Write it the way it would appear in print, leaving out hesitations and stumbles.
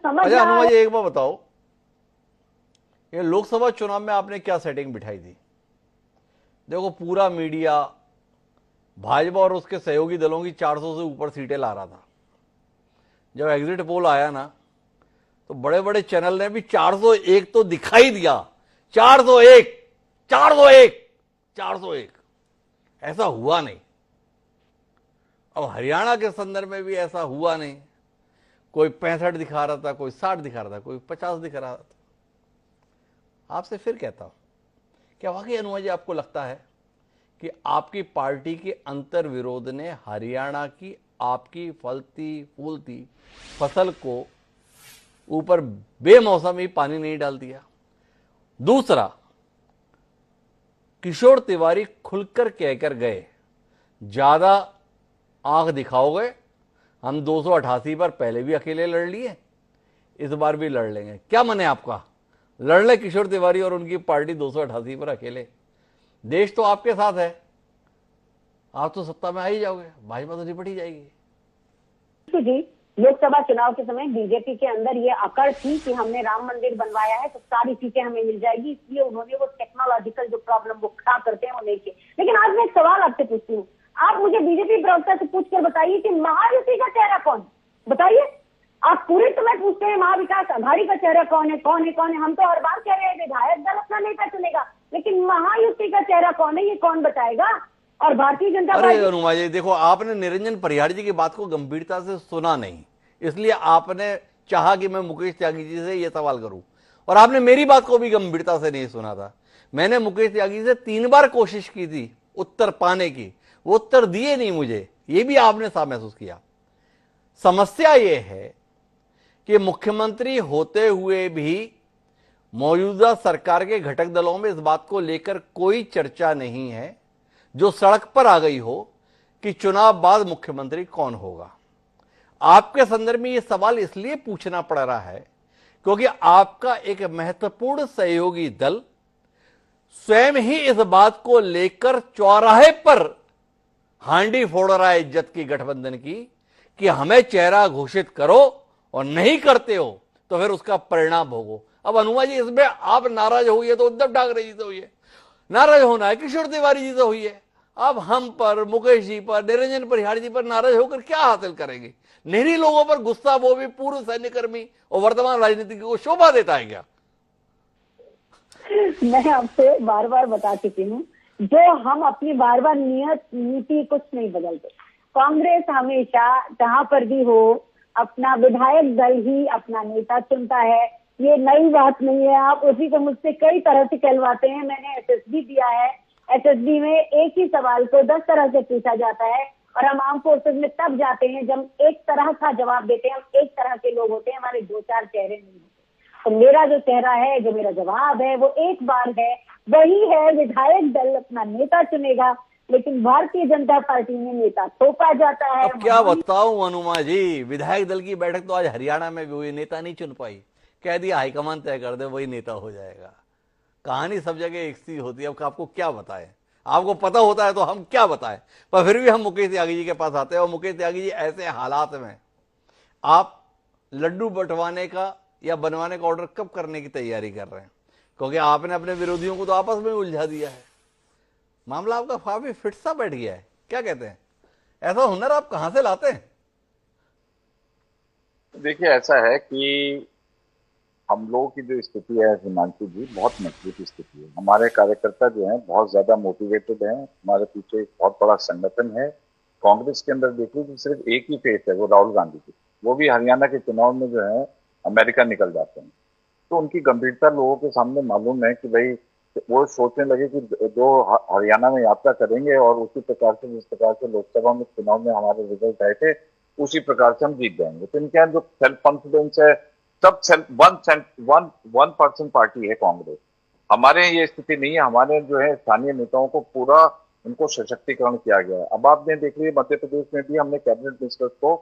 समझ अच्छा रहा अनुमा है। जी, एक बार बताओ, ये लोकसभा चुनाव में आपने क्या सेटिंग बिठाई थी? देखो पूरा मीडिया भाजपा और उसके सहयोगी दलों की 400 से ऊपर सीटें ला रहा था। जब एग्जिट पोल आया ना, तो बड़े बड़े चैनल ने भी 401 तो दिखाई दिया। 401, 401, 401, ऐसा हुआ नहीं। अब हरियाणा के संदर्भ में भी ऐसा हुआ नहीं। कोई 65 दिखा रहा था, कोई 60 दिखा रहा था, कोई 50 दिखा रहा था। आपसे फिर कहता हूं, क्या वाकई अनुमा जी आपको लगता है कि आपकी पार्टी के अंतर विरोध ने हरियाणा की आपकी फलती फूलती फसल को ऊपर बेमौसमी पानी नहीं डाल दिया? दूसरा, किशोर तिवारी खुलकर कहकर गए, ज्यादा आंख दिखाओगे, हम 288 पर पहले भी अकेले लड़ लिए, इस बार भी लड़ लेंगे। क्या मन है आपका? लड़ ले किशोर तिवारी और उनकी पार्टी 288 पर अकेले। देश तो आपके साथ है, आप तो सत्ता में आ ही जाओगे, भाजपा तो निपट ही जाएगी। जी, लोकसभा चुनाव के समय बीजेपी के अंदर ये अकड़ थी कि हमने राम मंदिर बनवाया है तो सारी सीटें हमें मिल जाएगी, इसलिए उन्होंने वो टेक्नोलॉजिकल जो प्रॉब्लम वो खड़ा करते हैं वो नहीं किए। लेकिन आज मैं एक सवाल आपसे पूछती हूँ, आप मुझे बीजेपी प्रवक्ता से पूछकर बताइए कि महायुति का चेहरा कौन? बताइए। आप पूरे समय पूछते हैं महाविकास आघाड़ी का चेहरा कौन है, कौन है, कौन है। हम तो हर बार कह रहे हैं विधायक दल अपना नेता चुनेगा, लेकिन महायुति का चेहरा कौन है ये कौन बताएगा? और भारतीय जनता अरे पार्टी। अनुमा जी, देखो आपने निरंजन परिहार जी की बात को गंभीरता से सुना नहीं, इसलिए आपने चाहा कि मैं मुकेश त्यागी जी से यह सवाल करूं, और आपने मेरी बात को भी गंभीरता से नहीं सुना था। मैंने मुकेश त्यागी से 3 बार कोशिश की थी उत्तर पाने की, वो उत्तर दिए नहीं मुझे, ये भी आपने साफ महसूस किया। समस्या यह है कि मुख्यमंत्री होते हुए भी मौजूदा सरकार के घटक दलों में इस बात को लेकर कोई चर्चा नहीं है जो सड़क पर आ गई हो कि चुनाव बाद मुख्यमंत्री कौन होगा। आपके संदर्भ में यह सवाल इसलिए पूछना पड़ रहा है क्योंकि आपका एक महत्वपूर्ण सहयोगी दल स्वयं ही इस बात को लेकर चौराहे पर हांडी फोड़ रहा है इज्जत की गठबंधन की कि हमें चेहरा घोषित करो, और नहीं करते हो तो फिर उसका परिणाम भोगो। अब अनुमा जी, इसमें आप नाराज हुई है तो उद्धव ठाकरे जी से हुई है, नाराज होना है किशोर तिवारी जी से हुई है, अब हम पर, मुकेश जी पर, निरंजन परिहार जी पर नाराज होकर क्या हासिल करेंगे? निरी लोगों पर गुस्सा, वो भी पूर्व सैन्यकर्मी और वर्तमान राजनीतिक को शोभा देता है क्या? मैं आपसे बार बार बता चुकी हूँ, जो हम अपनी बार बार नियत नीति कुछ नहीं बदलते। कांग्रेस हमेशा जहां पर भी हो अपना विधायक दल ही अपना नेता चुनता है, ये नई बात नहीं है। आप उसी को मुझसे कई तरह से कहलवाते हैं। मैंने एसएसबी दिया है, एसएसबी में एक ही सवाल को 10 तरह से पूछा जाता है, और हम आर्म फोर्सेज में तब जाते हैं जब एक तरह का जवाब देते हैं। हम एक तरह के लोग होते हैं, हमारे 2-4 चेहरे नहीं होते। तो मेरा जो चेहरा है, जो मेरा जवाब है, वो एक बार है, वही है विधायक दल अपना नेता चुनेगा, लेकिन भारतीय जनता पार्टी में नेता थोपा जाता है। अब क्या बताऊं अनुमा जी, विधायक दल की बैठक तो आज हरियाणा में भी हुई, नेता नहीं चुन पाई, कह दिया हाईकमान तय कर दे, वही नेता हो जाएगा। कहानी सब जगह एक सी होती है। अब आपको क्या बताएं, आपको पता होता है तो हम क्या बताएं, पर फिर भी हम मुकेश त्यागी जी के पास आते हैं। और मुकेश त्यागी जी, ऐसे हालात में आप लड्डू बंटवाने का या बनवाने का ऑर्डर कब करने की तैयारी कर रहे हैं? क्योंकि आपने अपने विरोधियों को तो आपस में उलझा दिया है, मामला आपका काफी फिट सा बैठ गया है। क्या कहते हैं, ऐसा हुनर आप कहां से लाते हैं? देखिए, ऐसा है कि हम लोगों की जो स्थिति है हिमांशु जी, बहुत मजबूत स्थिति है। हमारे कार्यकर्ता जो हैं बहुत ज्यादा मोटिवेटेड हैं। हमारे पीछे एक बहुत बड़ा संगठन है। कांग्रेस के अंदर देखिए तो सिर्फ एक ही फेस है, वो राहुल गांधी की। वो भी हरियाणा के चुनाव में जो है अमेरिका निकल जाते हैं। तो उनकी गंभीरता लोगों के सामने मालूम है कि भाई वो सोचने लगे कि जो हरियाणा में यात्रा करेंगे और उसी प्रकार से जिस प्रकार से लोकसभा में चुनाव में हमारे रिजल्ट आए थे उसी प्रकार से हम जीत जाएंगे। तो इनके यहाँ जो सेल्फ कॉन्फिडेंस है, सब सेल्फ 1% पार्टी है कांग्रेस। हमारे यहाँ ये स्थिति नहीं है। हमारे जो है स्थानीय नेताओं को पूरा उनको सशक्तिकरण किया गया है। अब आपने देख लिया मध्य प्रदेश में भी हमने कैबिनेट मिनिस्टर्स को